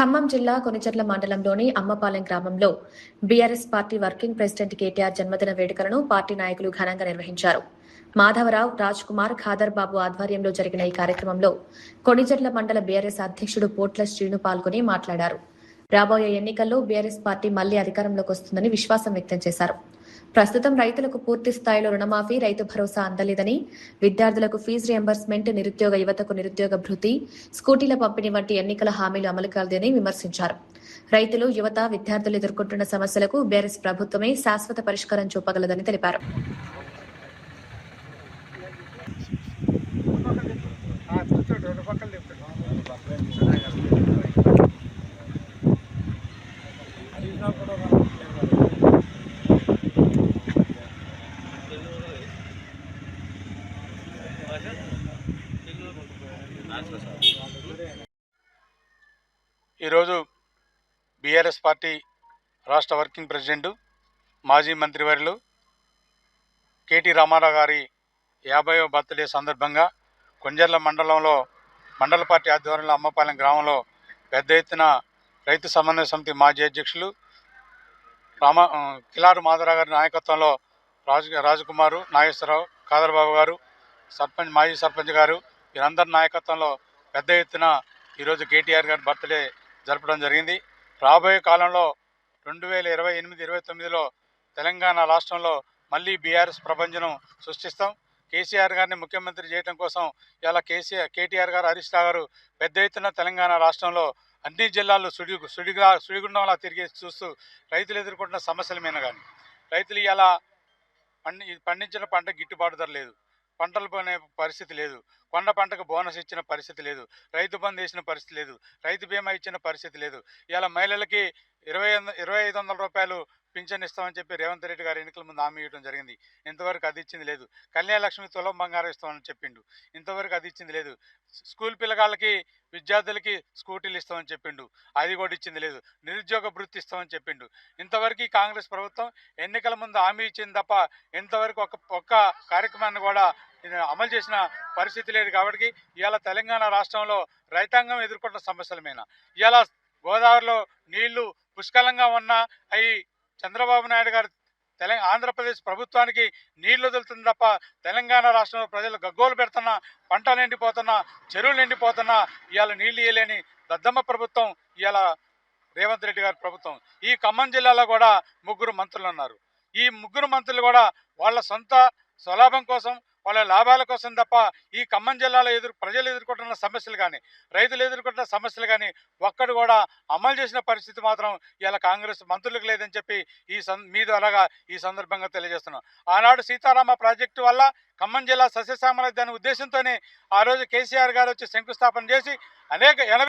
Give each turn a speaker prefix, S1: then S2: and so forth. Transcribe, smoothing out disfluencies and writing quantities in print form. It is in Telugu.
S1: ఖమ్మం జిల్లా కొనిచెర్ల మండలంలోని అమ్మపాలెం గ్రామంలో BRS party working president KTR జన్మదిన వేడుకలను పార్టీ నాయకులు ఘనంగా నిర్వహించారు. మాధవరావు, రాజ్ కుమార్, ఖాదర్ బాబు ఆధ్వర్యంలో జరిగిన ఈ కార్యక్రమంలో కొనిచెర్ల మండల బీఆర్ఎస్ అధ్యక్షుడు పోట్ల శ్రీను పాల్గొని మాట్లాడారు. రాబోయే ఎన్నికల్లో బీఆర్ఎస్ పార్టీ మళ్లీ అధికారంలోకి వస్తుందని విశ్వాసం వ్యక్తం చేశారు. ప్రస్తుతం రైతులకు పూర్తి స్థాయిలో రుణమాఫీ, రైతు భరోసా అందలేదని, విద్యార్థులకు ఫీజు రియంబర్స్మెంట్, నిరుద్యోగ యువతకు నిరుద్యోగ భృతి, స్కూటీల పంపిణీ వంటి ఎన్నికల హామీలు అమలు కాలేదని విమర్శించారు. రైతులు, యువత, విద్యార్థులు ఎదుర్కొంటున్న సమస్యలకు బీఆర్ఎస్ ప్రభుత్వమే శాశ్వత పరిష్కారం చూపగలదని తెలిపారు.
S2: ఈరోజు బీఆర్ఎస్ పార్టీ రాష్ట్ర వర్కింగ్ ప్రెసిడెంట్, మాజీ మంత్రివర్యులు కేటీ రామారావు గారి 50వ బర్త్డే సందర్భంగా కొంజర్ల మండలంలో మండల పార్టీ ఆధ్వర్యంలో అమ్మపాలెం గ్రామంలో పెద్ద ఎత్తున రైతు సమన్వయ సమితి మాజీ అధ్యక్షులు కిలారు మాధవరావు గారి నాయకత్వంలో రాజకుమారు, నాగేశ్వరరావు, ఖాదర్బాబు గారు, మాజీ సర్పంచ్ గారు, వీరందరి నాయకత్వంలో పెద్ద ఎత్తున ఈరోజు కేటీఆర్ గారి బర్త్డే జరపడం జరిగింది. రాబోయే కాలంలో 2028-29లో తెలంగాణ రాష్ట్రంలో మళ్ళీ బీఆర్ఎస్ ప్రపంచం సృష్టిస్తాం. కేసీఆర్ గారిని ముఖ్యమంత్రి చేయడం కోసం ఇలా కేటీఆర్ గారు, హరీష్ రావు గారు పెద్ద ఎత్తున తెలంగాణ రాష్ట్రంలో అన్ని జిల్లాల్లో సుడిగుండంలా తిరిగి చూస్తూ రైతులు ఎదుర్కొంటున్న సమస్యల మీద కానీ, రైతులు ఇలా పండించిన పంట గిట్టుబాటు ధర లేదు, పంటలు పోనే పరిస్థితి లేదు, కొండ పంటకు బోనస్ ఇచ్చిన పరిస్థితి లేదు, రైతు బంధు వేసిన పరిస్థితి లేదు, రైతు బీమా ఇచ్చిన పరిస్థితి లేదు. ఇలా మహిళలకి 2,500 రూపాయలు పింఛన్ ఇస్తామని చెప్పి రేవంత్ రెడ్డి గారు ఎన్నికల ముందు హామీ ఇవ్వడం జరిగింది. ఇంతవరకు అది ఇచ్చింది లేదు. కళ్యాణ లక్ష్మి తులం బంగారం ఇస్తామని చెప్పిండు, ఇంతవరకు అది ఇచ్చింది లేదు. స్కూల్ పిల్లగాళ్ళకి, విద్యార్థులకి స్కూటీలు ఇస్తామని చెప్పిండు, అది కూడా ఇచ్చింది లేదు. నిరుద్యోగ భృతి ఇస్తామని చెప్పిండు. ఇంతవరకు కాంగ్రెస్ ప్రభుత్వం ఎన్నికల ముందు హామీ ఇచ్చింది తప్ప ఇంతవరకు ఒక్క కార్యక్రమాన్ని కూడా అమలు చేసిన పరిస్థితి లేదు. కాబట్టి ఇవాళ తెలంగాణ రాష్ట్రంలో రైతాంగం ఎదుర్కొంటున్న సమస్యల మీద, ఇవాళ గోదావరిలో నీళ్లు పుష్కలంగా ఉన్నా అవి చంద్రబాబు నాయుడు గారు ఆంధ్రప్రదేశ్ ప్రభుత్వానికి నీళ్లు వదులుతుంది తప్ప తెలంగాణ రాష్ట్రంలో ప్రజలు గగ్గోలు పెడుతున్నా, పంటలు ఎండిపోతున్నా, చెరువులు ఎండిపోతున్నా, ఇవాళ నీళ్లు ఇవ్వలేని దద్దమ్మ ప్రభుత్వం ఇవాళ రేవంత్ రెడ్డి గారి ప్రభుత్వం. ఈ ఖమ్మం జిల్లాలో కూడా 3 మంత్రులు ఉన్నారు. ఈ 3 మంత్రులు కూడా వాళ్ళ సొంత స్వలాభం కోసం, వాళ్ళ లాభాల కోసం తప్ప ఈ ఖమ్మం జిల్లాలో ప్రజలు ఎదుర్కొంటున్న సమస్యలు కానీ, రైతులు ఎదుర్కొంటున్న సమస్యలు కానీ ఒక్కడు కూడా అమలు చేసిన పరిస్థితి మాత్రం ఇలా కాంగ్రెస్ మంత్రులకు లేదని చెప్పి మీ ద్వారాగా ఈ సందర్భంగా తెలియజేస్తున్నాం. ఆనాడు సీతారామ ప్రాజెక్టు వల్ల ఖమ్మం జిల్లా సస్యశ్యామల దాని ఉద్దేశంతోనే ఆ రోజు కేసీఆర్ గారు వచ్చి శంకుస్థాపన చేసి అనేక